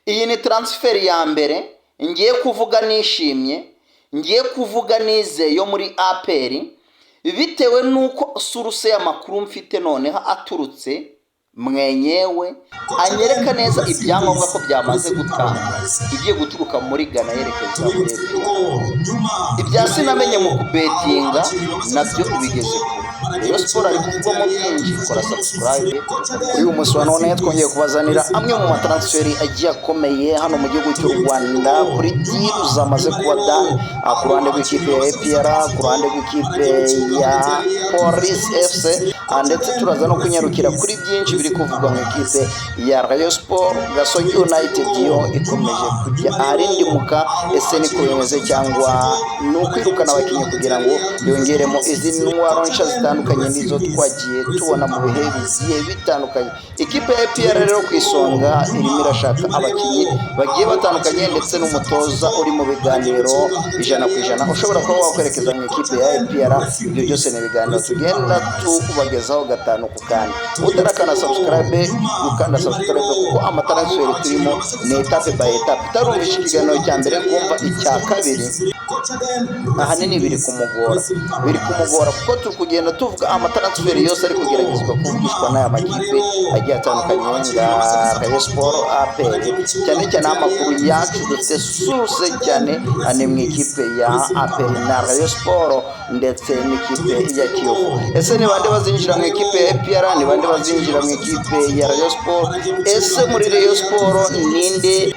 iyi ni transfer ya mbere ngiye kuvuga nishimye, ngiye kuvuga nize yo muri APR, bitewe nuko source y'amakuru mfite noneho aturutse mwenyewe anyereka neza ibyangombwa ko byamaze gutanga, igiye guturuka muri Ghana yerekeza muri APR. Ibya sinamenye mu kubetinga nabyo bigeze kure. Rayon Sport ari kuvugwamo byinshi, kora subscribe. Uyu munsi wa none twongeye kubazanira amwe mu matransferi agiye akomeye hano mu gihugu cy'u Rwanda kuri deal zamaze kuba done, ku ruhande rw'ikipe ya APR, ku ruhande rw'ikipe ya Police FC, ndetse turaza no kunyarukira kuri byinshi biri kuvugwa mu ikipe ya Rayon Sport. Gasogi United yo ikomeje kujya aharindimuka, ese niko bimeze cyangwa ni ukwirukana abakinnyi kugira ngo yongeremo izindi ntwaro nshya zitandukanye nizo twagiye tubona mu bihe bigiye bitandukanye. Ikipe ya APR rero ku isonga irimo irashaka abakinnyi bagiye batandukanye, ndetse n'umutoza uri mu biganiro 100% ushobora kuba wakwerekeza mu ikipe ya APR. Ibyo byose ni ibiganiro tugenda tubagezaho gatanu ku kandi. Utarakana subscribe, ukanda subscribe kuko amatransfer turimo ni etape by etape. Tarumvisha ikiganiro cya mbere kumva icya kabiri, ahanini biri kumugora kuko turi kugenda tuvuga amatransfer yose ari kugeragezwa kuvugishwa n'aya makipe agiye atandukanye nka Rayon Sport, APR, cyane cyane amakuru yacu dufite source cyane ane mu ikipe ya APR na Rayon Sport ndetse n'ikipe ya Kiyovu. Ese ni bande bazinjira mu ikipe ya APR, ni bande bazinjira mu ikipe ya Rayon Sport? Ese muri Rayon Sport ninde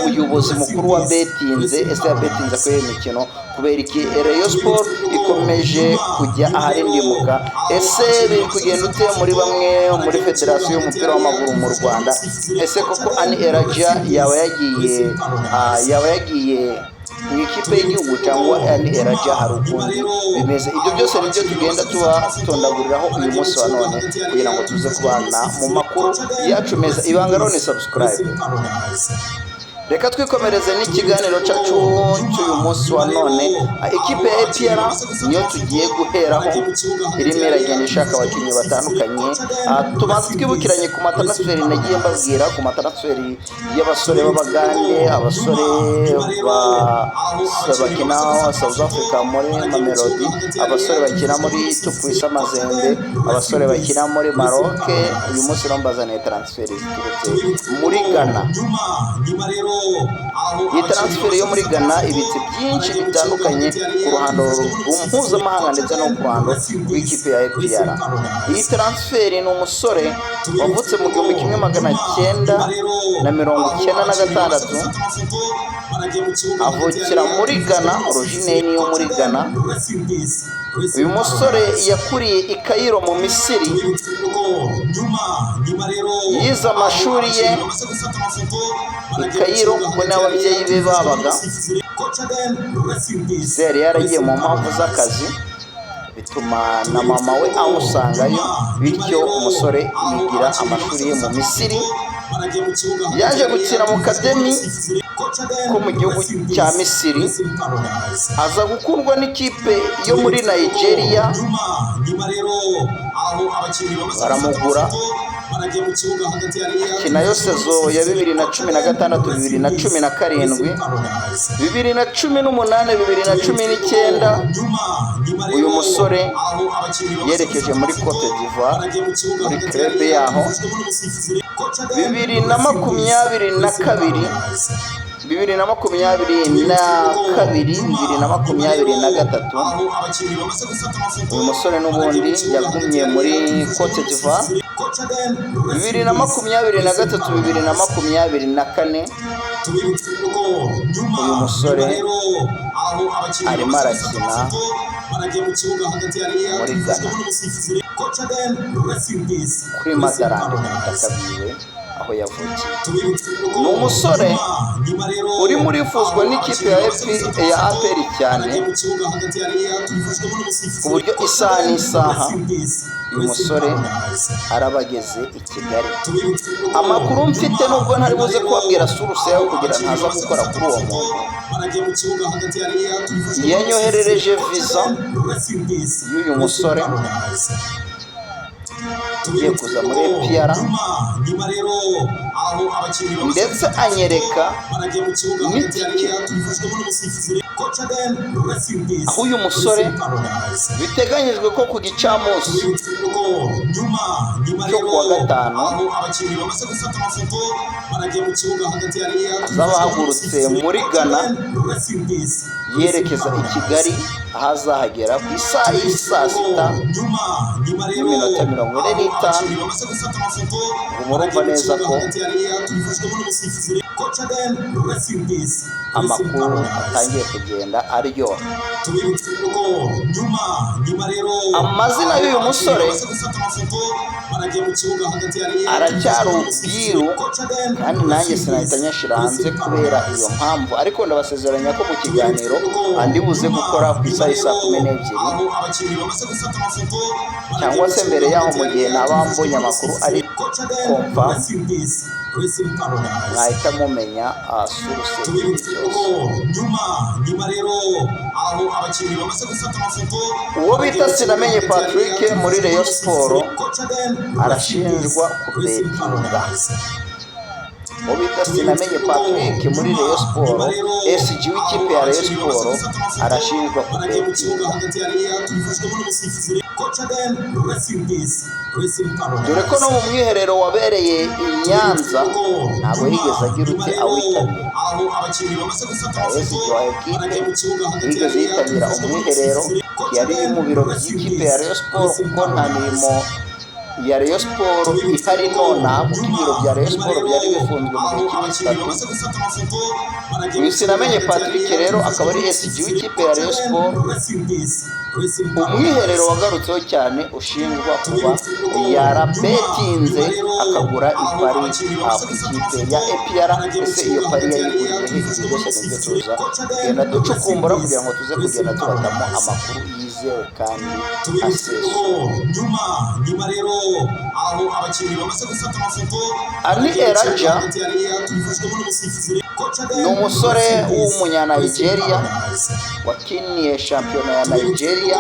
umuyobozi mukuru wa betinze? Ese ya betinze ko imikino kubera iki Rayon Sport ikomeje kujya aharindimuka? Ese biri kugenda ute muri bamwe muri federasiyo y'umupira w'amaguru mu Rwanda? Ese koko Ani Elijah yaba yagiye mu ikipe y'igihugu cyangwa Ani Elijah hari ukundi bimeze? Ibyo byose nibyo tugenda tubatondaguriraho uyu munsi wa none kugira ngo tuze kubana mu makuru yacu meza. Ibanga rero ni subscribe. Reka twikomereze n'ikiganiro cyacu cy'uyu munsi wa none. Ikipe ya APR niyo tugiye guheraho, irimo iragenda ishaka abakinnyi batandukanye. Tumaze twibukiranye ku matransfer nagiye mbabwira, ku matransfer y'abasore b'Abagande, abasore bakina South Africa muri Mamelodi, abasore bakina muri Tukwisa Mazembe, abasore bakina muri Maroc. Uyu munsi rombazaniye transfer ziturutse muri Ghana. Iyi transfer yo muri Ghana ibitse byinshi bitandukanye ku ruhando mpuzamahanga ndetse no ku ruhando rw'ikipe ya APR. Iyi transfer ni umusore wavutse mu 1996, avukira muri Ghana, origine yo muri Ghana. Uyu musore yakuriye i Cairo mu Misiri, yize amashuri ye i Cairo kuko n'ababyeyi be babaga. Yari yaragiye mu mpamvu z'akazi, bituma na mama we amusangayo, bityo umusore yigira amashuri ye mu Misiri. Yaje gukina mu Academy ko mu gihugu cya Misiri, aza gukundwa n'ikipe yo muri Nigeria, baramugura. Akina yo sezo ya 2016, 2017, 2018, 2019. Uyu musore yerekeje muri Cote d'Ivoire muri club yaho. 2022, 2023, uyu musore n'ubundi yagumye muri Cote d'Ivoire. 2023, 2024, uyu musore arimo arakina muri Ghana kuri Madarande mu butaka bwiwe aho yavukiye. Ni umusore uri muri fuzwa n'ikipe ya APR cyane, ku buryo isaha n'isaha uyu musore arabageze i Kigali. Amakuru mfite nubwo ntari buze kubabwira source yawe kugira ntaza gukora kuri uwo muntu, yanyoherereje visa y'uyu musore ugiye kuza muri APR ndetse anyereka n'itike aho uyu musore biteganyijwe ko ku gicamunsi cyo kuwa gatanu azaba ahagurutse muri Ghana yerekeza i Kigali, aho azahagera ku isaha y'i saa sita n'iminota 45. ubu murumva neza ko amakuru atangiye kugenda aryoha. Amazina y'uyu musore aracyari ubwiru, kandi nanjye sinahita nyashyira hanze kubera iyo mpamvu, ariko ndabasezeranya ko mu kiganiro andi buze gukora ku isaha y'i saa 12 cyangwa se mbere yaho, mu gihe naba mbonye amakuru ari confirm, mwahita mumenya source. Uwo bita Sinamenye Patrick muri Rayon Sport arashinjwa kubetinga. Uwo bita Sinamenye Patrick muri Rayon Sport, SG w'ikipe ya Rayon Sport, arashinjwa kubetinga. Dore ko no mu mwiherero wabereye i Nyanza ntabwo yigeze agira ute awitabira. SG wa ekipe yigeze yitabira umwiherero, yari mu biro by'ikipe ya Rayon Sport kuko nta mirimo ya Rayon Sport ihari nonaha, kuko ibiro bya Rayon Sport byari bifunzwe mu gihe cy'iminsi 3. Uyu Sinamenye Patrick rero akaba ari SG w'ikipe ya Rayon Sport. Umwiherero wagarutseho cyane ushinjwa kuba yarabetinze akagura ipari ku ikipe ya APR. Ese iyo pari yayiguriye he? Ibyo nibyo tuza kugenda ducukumbura kugira ngo tuze kugenda tubatamo amakuru yizewe kandi asesuye. Ani Eraja ni umusore w'umunya-Nigeria wakiniye shampiyona ya Nigeria,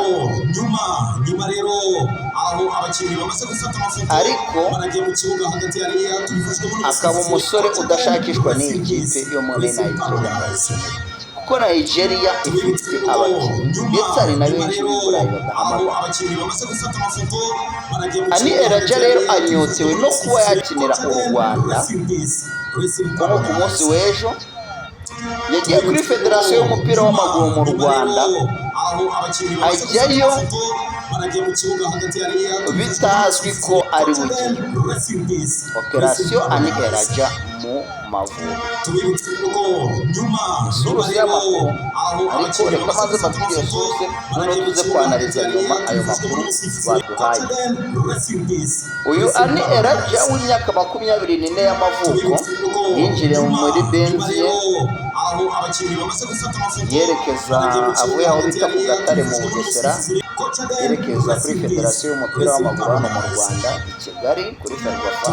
ariko akaba umusore udashakishwa n'iyi kipe yo muri Nigeria, kuko Nigeria ifite abakinnyi ndetse hari na benshi b'i Burayi badahamagara. Ani Eraja rero anyotewe no kuba yakinira u Rwanda, kuko ku munsi w'ejo yagiye kuri federasiyo y'umupira w'amaguru mu Rwanda, ajyayo bitazwi ko ari bugiye operasiyo Ani Eraja mu Mavubi. Source y'amakuru, ariko reka maze mbabwire source noneho tuze kwanariza nyuma ayo makuru baduhaye. Uyu Ani Eraja w'imyaka 24 y'amavuko yinjiriye muri benzi ye yerekeza avuye aho bita ku Gatare mu Bugesera, yerekeza kuri federasiyo y'umupira w'amaguru hano mu Rwanda i Kigali kuri Ferwafa,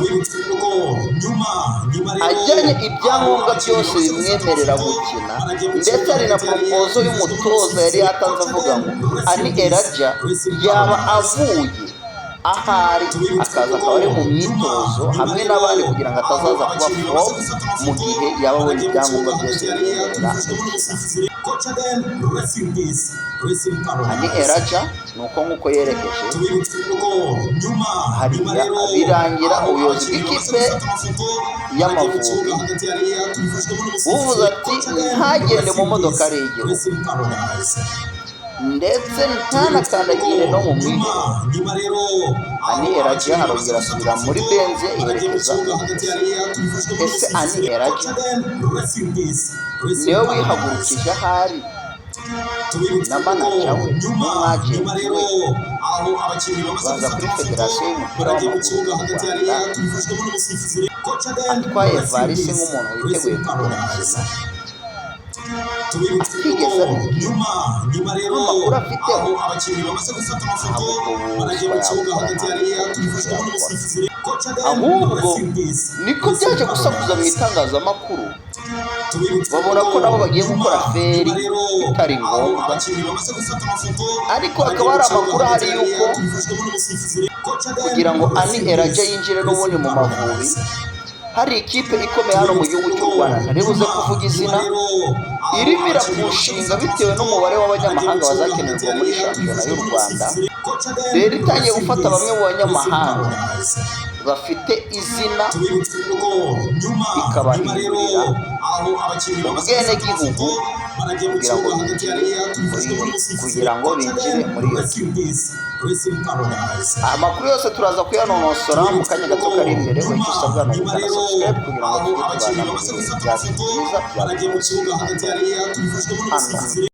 ajyanye ibyangombwa byose bimwemerera gukina, ndetse ari na propozo y'umutoza yari yatanze avuga ngo Ani Eraja yaba avuye ahari akaza akaba ari mu myitozo hamwe n'abandi kugira ngo atazaza kuba flop mu gihe yaba abonye ibyangombwa byose bimwemerera. Ani Eraja nuko nk'uko yerekeje hariya birangira ubuyobozi bw'ikipe y'Amavubi buvuze ati ntagende mu modoka ari igihugu, ndetse ntanakandagire no mu mwiherero. Ani Eraja arongera asubira muri benzi yerekeza mu Bugesera. Ese Ani Eraja niwe wihagurukije ahari na manager we n'umwagenti we baza kuri federasiyo y'umupira w'amaguru mu Rwanda, atwaye varisi nk'umuntu witeguye kugura gukina, atigeze abibwira n'amakuru afiteho ahubwo niko byaje gusakuza mu itangazamakuru, babona ko nabo bagiye gukora feri itari ngombwa, ariko hakaba hari amakuru ahari yuko kugira ngo Ani Eraja yinjire n'ubundi mu Mavubi hari ikipe ikomeye hano mu gihugu cy'u Rwanda ntaribuze kuvuga izina irimo irapushinga bitewe n'umubare w'abanyamahanga bazakenerwa muri shampiyona y'u Rwanda. Rero itangiye gufata bamwe mu banyamahanga bafite izina ikabahindurira ubwenegihugu kugira ngo binjire muri iyo kipe. Amakuru yose turaza kuyanonosora mu kanya gato kari imbere. Icyo usabwa ni ugukanda subscribe kugira ngo tujye tubana mu bihe byacu byiza bya buri munsi hano.